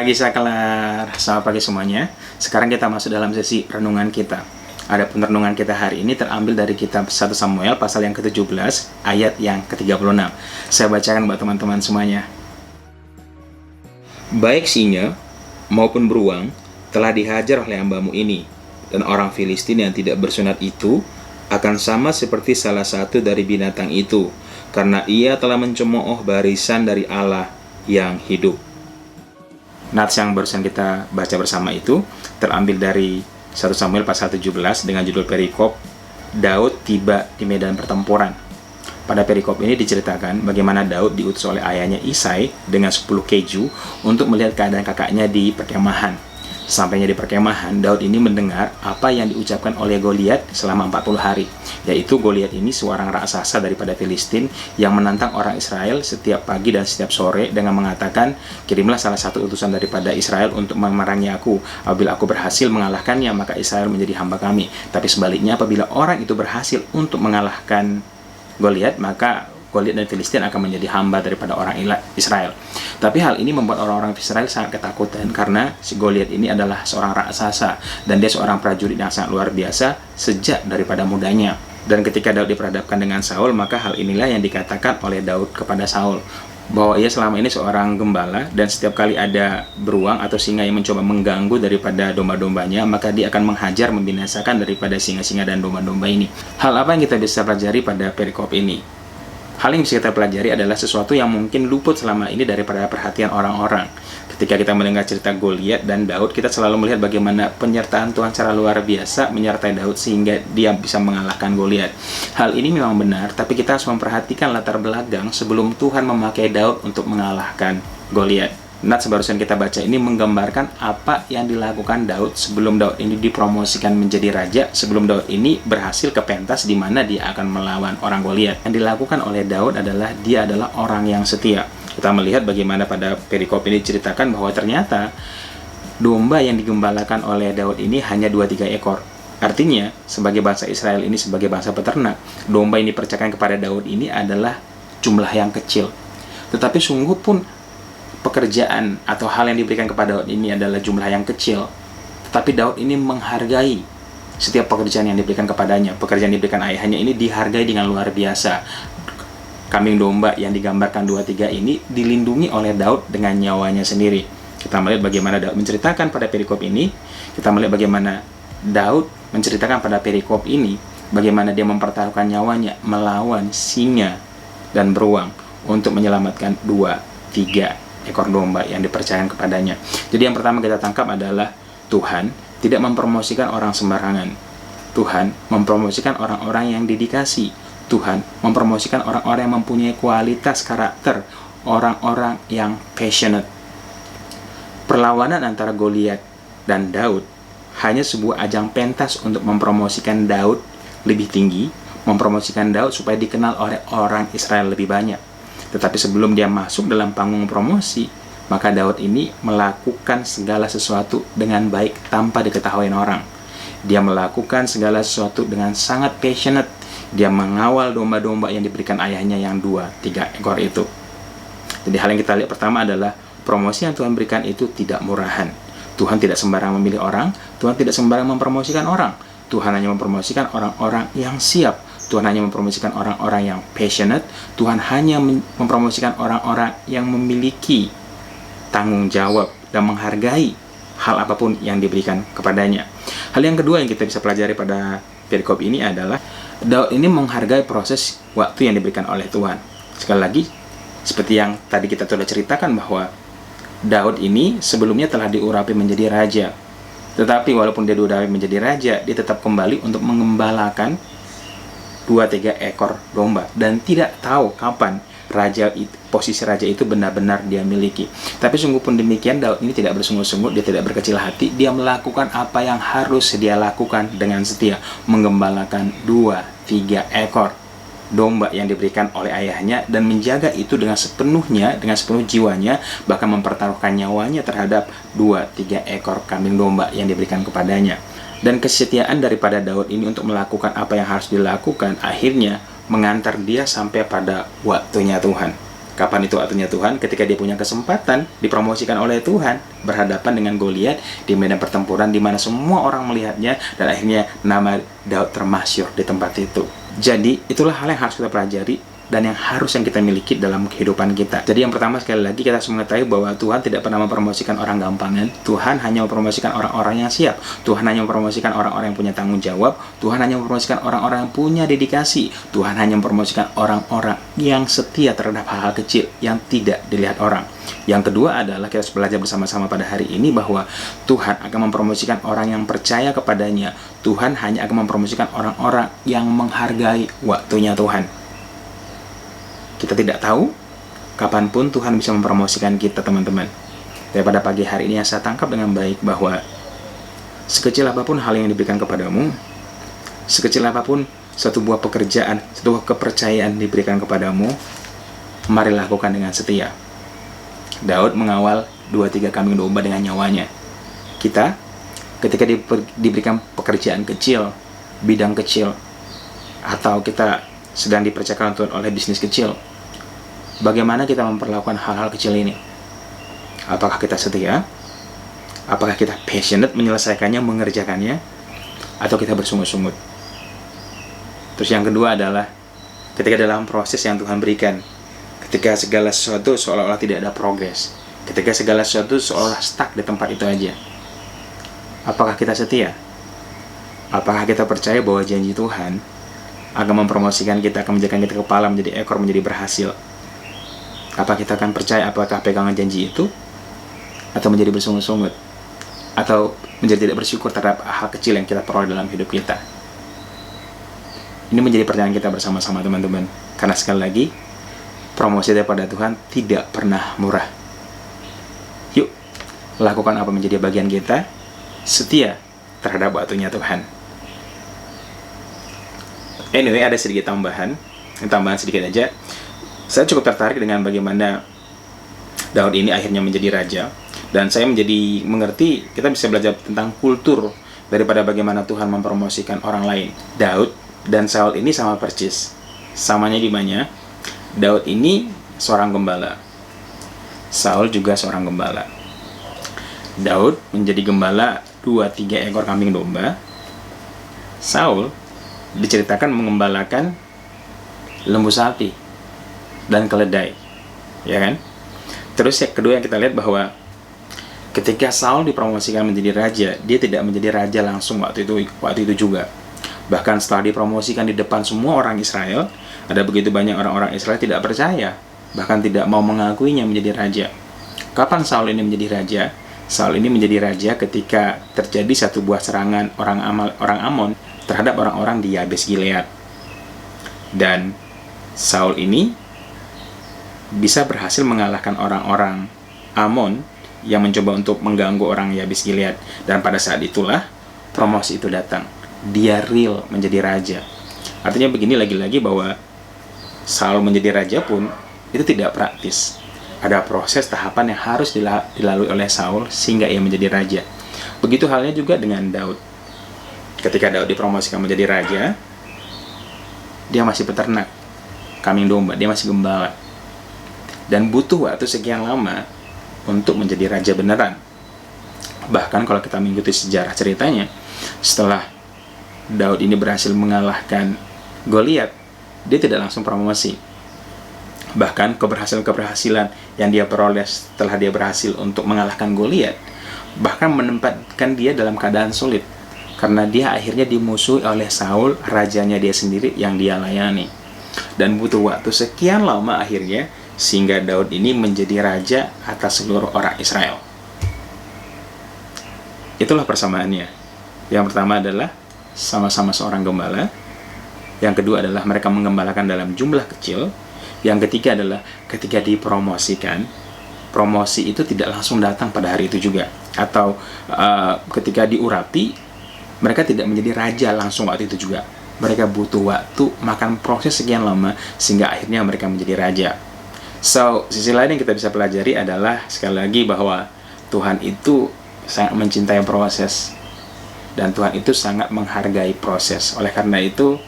Pagi Saklar, selamat pagi semuanya. Sekarang kita masuk dalam sesi renungan kita. Adapun renungan kita hari ini terambil dari kitab 1 Samuel pasal yang ke-17 ayat yang ke-36. Saya bacakan buat teman-teman semuanya. Baik singa maupun beruang telah dihajar oleh hambamu ini, dan orang Filistin yang tidak bersunat itu akan sama seperti salah satu dari binatang itu, karena ia telah mencemooh barisan dari Allah yang hidup. Nats yang barusan kita baca bersama itu terambil dari 1 Samuel pasal 17 dengan judul perikop Daud tiba di medan pertempuran. Pada perikop ini diceritakan bagaimana Daud diutus oleh ayahnya Isai dengan 10 keju untuk melihat keadaan kakaknya di perkemahan. Sampainya di perkemahan, Daud ini mendengar apa yang diucapkan oleh Goliat selama 40 hari, yaitu Goliat ini seorang raksasa daripada Filistin yang menantang orang Israel setiap pagi dan setiap sore dengan mengatakan, kirimlah salah satu utusan daripada Israel untuk memerangi aku. Apabila aku berhasil mengalahkannya, maka Israel menjadi hamba kami. Tapi sebaliknya, apabila orang itu berhasil untuk mengalahkan Goliat, maka Goliat dan Filistin akan menjadi hamba daripada orang Israel. Tapi hal ini membuat orang-orang Israel sangat ketakutan karena si Goliat ini adalah seorang raksasa dan dia seorang prajurit yang sangat luar biasa sejak daripada mudanya. Dan ketika Daud diperhadapkan dengan Saul, maka hal inilah yang dikatakan oleh Daud kepada Saul, bahwa ia selama ini seorang gembala dan setiap kali ada beruang atau singa yang mencoba mengganggu daripada domba-dombanya, maka dia akan menghajar, membinasakan daripada singa-singa dan domba-domba ini. Hal apa yang kita bisa pelajari pada perikop ini? Hal yang bisa kita pelajari adalah sesuatu yang mungkin luput selama ini daripada perhatian orang-orang. Ketika kita mendengar cerita Goliat dan Daud, kita selalu melihat bagaimana penyertaan Tuhan secara luar biasa menyertai Daud sehingga dia bisa mengalahkan Goliat. Hal ini memang benar, tapi kita harus memperhatikan latar belakang sebelum Tuhan memakai Daud untuk mengalahkan Goliat. Nats barusan kita baca ini menggambarkan apa yang dilakukan Daud sebelum Daud ini dipromosikan menjadi raja, sebelum Daud ini berhasil ke pentas di mana dia akan melawan orang Goliat. Yang dilakukan oleh Daud adalah dia adalah orang yang setia. Kita melihat bagaimana pada perikop ini diceritakan bahwa ternyata domba yang digembalakan oleh Daud ini hanya 2-3 ekor. Artinya, sebagai bangsa Israel ini, sebagai bangsa peternak, domba yang dipercayakan kepada Daud ini adalah jumlah yang kecil. Tetapi sungguh pun pekerjaan atau hal yang diberikan kepada Daud ini adalah jumlah yang kecil, tetapi Daud ini menghargai setiap pekerjaan yang diberikan kepadanya. Pekerjaan yang diberikan ayahnya ini dihargai dengan luar biasa. Kambing domba yang digambarkan 2-3 ini dilindungi oleh Daud dengan nyawanya sendiri. Kita melihat bagaimana Daud menceritakan pada perikop ini. Kita melihat bagaimana Daud menceritakan pada perikop ini bagaimana dia mempertaruhkan nyawanya melawan singa dan beruang untuk menyelamatkan 2-3 ekor domba yang dipercayakan kepadanya. Jadi yang pertama kita tangkap adalah Tuhan tidak mempromosikan orang sembarangan. Tuhan mempromosikan orang-orang yang dedikasi. Tuhan mempromosikan orang-orang yang mempunyai kualitas karakter, orang-orang yang passionate. Perlawanan antara Goliat dan Daud hanya sebuah ajang pentas untuk mempromosikan Daud lebih tinggi, mempromosikan Daud supaya dikenal oleh orang Israel lebih banyak. Tetapi sebelum dia masuk dalam panggung promosi, maka Daud ini melakukan segala sesuatu dengan baik tanpa diketahui orang. Dia melakukan segala sesuatu dengan sangat passionate. Dia mengawal domba-domba yang diberikan ayahnya yang 2-3 ekor itu. Jadi hal yang kita lihat pertama adalah promosi yang Tuhan berikan itu tidak murahan. Tuhan tidak sembarang memilih orang, Tuhan tidak sembarang mempromosikan orang. Tuhan hanya mempromosikan orang-orang yang siap. Tuhan hanya mempromosikan orang-orang yang passionate. Tuhan hanya mempromosikan orang-orang yang memiliki tanggung jawab dan menghargai hal apapun yang diberikan kepadanya. Hal yang kedua yang kita bisa pelajari pada perikop ini adalah Daud ini menghargai proses waktu yang diberikan oleh Tuhan. Sekali lagi, seperti yang tadi kita sudah ceritakan bahwa Daud ini sebelumnya telah diurapi menjadi raja. Tetapi walaupun dia diurapi menjadi raja, dia tetap kembali untuk mengembalakan 2-3 ekor domba dan tidak tahu kapan posisi raja itu benar-benar dia miliki. Tapi sungguh pun demikian, Daud ini tidak bersungut-sungut, dia tidak berkecil hati, dia melakukan apa yang harus dia lakukan dengan setia, menggembalakan 2-3 ekor domba yang diberikan oleh ayahnya dan menjaga itu dengan sepenuhnya, dengan sepenuh jiwanya, bahkan mempertaruhkan nyawanya terhadap 2-3 ekor kambing domba yang diberikan kepadanya. Dan kesetiaan daripada Daud ini untuk melakukan apa yang harus dilakukan akhirnya mengantar dia sampai pada waktunya Tuhan. Kapan itu waktunya Tuhan? Ketika dia punya kesempatan dipromosikan oleh Tuhan, berhadapan dengan Goliat di medan pertempuran di mana semua orang melihatnya, dan akhirnya nama Daud termasyhur di tempat itu. Jadi itulah hal yang harus kita pelajari dan yang kita miliki dalam kehidupan kita. Jadi yang pertama, sekali lagi kita harus mengetahui bahwa Tuhan tidak pernah mempromosikan orang gampangan. Tuhan hanya mempromosikan orang-orang yang siap. Tuhan hanya mempromosikan orang-orang yang punya tanggung jawab. Tuhan hanya mempromosikan orang-orang yang punya dedikasi. Tuhan hanya mempromosikan orang-orang yang setia terhadap hal-hal kecil yang tidak dilihat orang. Yang kedua adalah kita harus belajar bersama-sama pada hari ini bahwa Tuhan akan mempromosikan orang yang percaya kepadanya. Tuhan hanya akan mempromosikan orang-orang yang menghargai waktunya Tuhan. Kita tidak tahu kapanpun Tuhan bisa mempromosikan kita, teman-teman. Daripada pagi hari ini yang saya tangkap dengan baik bahwa sekecil apapun hal yang diberikan kepadamu, sekecil apapun suatu buah pekerjaan, suatu buah kepercayaan diberikan kepadamu, mari lakukan dengan setia. Daud mengawal 2-3 kambing domba dengan nyawanya. Kita ketika diberikan pekerjaan kecil, bidang kecil, atau kita sedang dipercayakan Tuhan oleh bisnis kecil, bagaimana kita memperlakukan hal-hal kecil ini? Apakah kita setia? Apakah kita passionate menyelesaikannya, mengerjakannya? Atau kita bersungut-sungut? Terus yang kedua adalah ketika dalam proses yang Tuhan berikan, ketika segala sesuatu seolah-olah tidak ada progres, ketika segala sesuatu seolah stuck di tempat itu aja, apakah kita setia? Apakah kita percaya bahwa janji Tuhan akan mempromosikan kita, akan menjadikan kita kepala, menjadi ekor, menjadi berhasil? Apa kita akan percaya apakah pegangan janji itu? Atau menjadi bersungut-sungut? Atau menjadi tidak bersyukur terhadap hal kecil yang kita peroleh dalam hidup kita? Ini menjadi pertanyaan kita bersama-sama, teman-teman. Karena sekali lagi, promosi daripada Tuhan tidak pernah murah. Yuk, lakukan apa menjadi bagian kita, setia terhadap waktunya Tuhan. Anyway, ada sedikit tambahan sedikit aja. Saya cukup tertarik dengan bagaimana Daud ini akhirnya menjadi raja, dan saya menjadi mengerti, kita bisa belajar tentang kultur daripada bagaimana Tuhan mempromosikan orang lain. Daud dan Saul ini sama persis. Samanya di mana? Daud ini seorang gembala, Saul juga seorang gembala. Daud menjadi gembala 2-3 ekor kambing domba. Saul diceritakan mengembalakan lembu sapi dan keledai, ya kan? Terus yang kedua yang kita lihat bahwa ketika Saul dipromosikan menjadi raja, dia tidak menjadi raja langsung waktu itu juga. Bahkan setelah dipromosikan di depan semua orang Israel, ada begitu banyak orang-orang Israel tidak percaya, bahkan tidak mau mengakuinya menjadi raja. Kapan Saul ini menjadi raja? Saul ini menjadi raja ketika terjadi satu buah serangan orang Amon terhadap orang-orang di Yabes Gilead. Dan Saul ini bisa berhasil mengalahkan orang-orang Amon yang mencoba untuk mengganggu orang Yabes Gilead. Dan pada saat itulah promosi itu datang. Dia real menjadi raja. Artinya begini lagi-lagi bahwa Saul menjadi raja pun itu tidak praktis. Ada proses tahapan yang harus dilalui oleh Saul sehingga ia menjadi raja. Begitu halnya juga dengan Daud. Ketika Daud dipromosikan menjadi raja, dia masih peternak kambing domba, dia masih gembala. Dan butuh waktu sekian lama untuk menjadi raja beneran. Bahkan kalau kita mengikuti sejarah ceritanya, setelah Daud ini berhasil mengalahkan Goliat, dia tidak langsung promosi. Bahkan keberhasilan yang dia peroleh setelah dia berhasil untuk mengalahkan Goliat, bahkan menempatkan dia dalam keadaan sulit, karena dia akhirnya dimusuhi oleh Saul, rajanya dia sendiri yang dia layani. Dan butuh waktu sekian lama akhirnya sehingga Daud ini menjadi raja atas seluruh orang Israel. Itulah persamaannya. Yang pertama adalah sama-sama seorang gembala. Yang kedua adalah mereka menggembalakan dalam jumlah kecil. Yang ketiga adalah ketika dipromosikan, promosi itu tidak langsung datang pada hari itu juga. Atau ketika diurapi, mereka tidak menjadi raja langsung waktu itu juga. Mereka butuh waktu, makan proses sekian lama, sehingga akhirnya mereka menjadi raja. So, sisi lain yang kita bisa pelajari adalah, sekali lagi, bahwa Tuhan itu sangat mencintai proses. Dan Tuhan itu sangat menghargai proses. Oleh karena itu,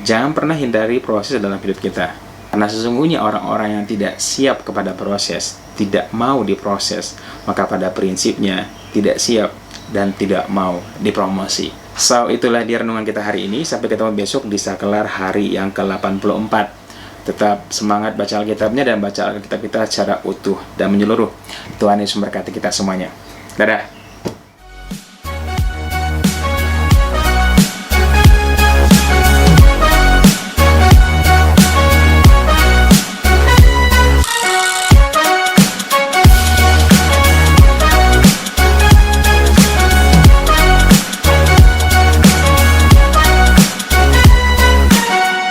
jangan pernah hindari proses dalam hidup kita. Karena sesungguhnya orang-orang yang tidak siap kepada proses, tidak mau diproses, maka pada prinsipnya tidak siap dan tidak mau dipromosi. So, itulah dia renungan kita hari ini. Sampai ketemu besok di Sakelar hari yang ke-84. Tetap semangat baca Alkitabnya dan baca Alkitab kita secara utuh dan menyeluruh. Tuhan Yesus memberkati kita semuanya. Dadah.